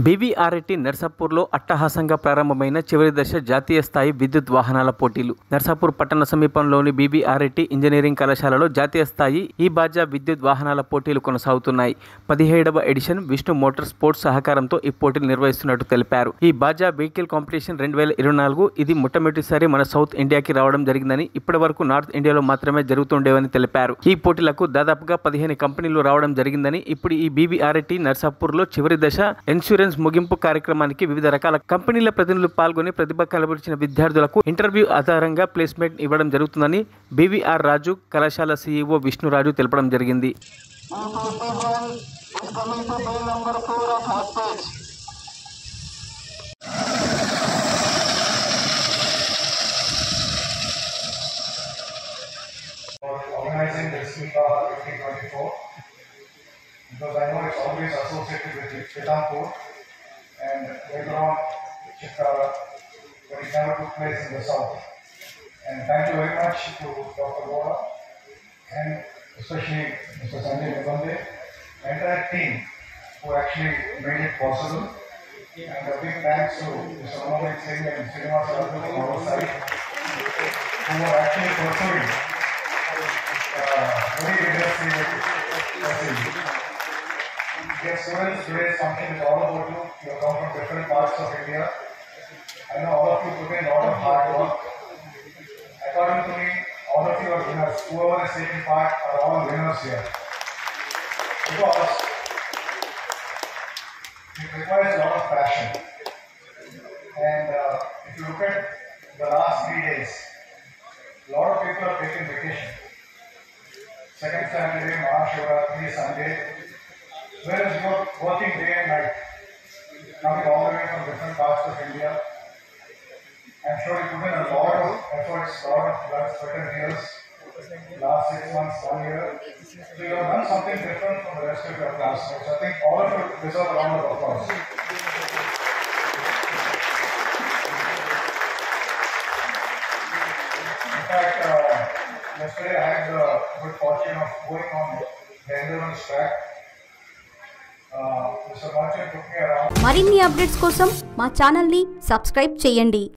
BVRIT నర్సాపూర్లో అట్టహాసంగా ప్రారంభమైన చివరి దశ జాతీయ స్థాయి విద్యుత్ వాహనాల పోటీలు. నర్సాపూర్ పట్టణ సమీపంలోని బీవీఆర్ఐటీ ఇంజనీరింగ్ కళాశాలలో జాతీయ స్థాయి ఈ బాజా విద్యుత్ వాహనాల పోటీలు కొనసాగుతున్నాయి. 17వ ఎడిషన్ విష్ణు మోటార్ స్పోర్ట్స్ సహకారంతో ఈ పోటీలు నిర్వహిస్తున్నట్టు తెలిపారు. ఈ బాజా వెహికల్ కాంపిటీషన్ 2024 ఇది మొట్టమొదటిసారి మన సౌత్ ఇండియాకి రావడం జరిగిందని, ఇప్పటి వరకు నార్త్ ఇండియాలో మాత్రమే జరుగుతుండేవని తెలిపారు. ఈ పోటీలకు దాదాపుగా 15 కంపెనీలు రావడం జరిగిందని, ఇప్పుడు ఈ బీవీఆర్ఐటీ నర్సాపూర్లో చివరి దశ ఇన్సూరెన్స్ ముగింపు కార్యక్రమానికి వివిధ రకాల కంపెనీల ప్రతినిధులు పాల్గొని ప్రతిభ కనబరిచిన విద్యార్థులకు ఇంటర్వ్యూ ఆధారంగా ప్లేస్మెంట్ ఇవ్వడం జరుగుతుందని బీవీఆర్ రాజు కళాశాల సీఈఓ విష్ణురాజు తెలపడం జరిగింది. Because I know it's always associated with Chitapur and later on Chitara, but it never took place in the south. And thank you very much to Dr. Vora and especially Mr. Sanjay Nibande, the entire team who actually made it possible. And a big thanks to Mr. Mohammed Singh and Srinivas Raju from our side, who are actually pursuing very vigorously with Dear students, today's function is all about you. You come from different parts of India. I know all of you put in a lot of hard work. According to me, all of you are winners. Whoever is taking part are all winners here. Because it requires a lot of passion. And if you look at the last 3 days, a lot of people are taking vacation. Second Saturday, Mahashivratri, Sunday. Whereas you are working day and night, coming all the way from different parts of India. I'm sure you put in a lot of efforts, a lot of blood, sweat and tears, last 6 months, 1 year. So you have done something different from the rest of your classmates. I think all of you deserve a round of applause. In fact, yesterday I had the good fortune of going on the endurance track. మరిన్ని updates కోసం మా ఛానల్ని subscribe చేయండి.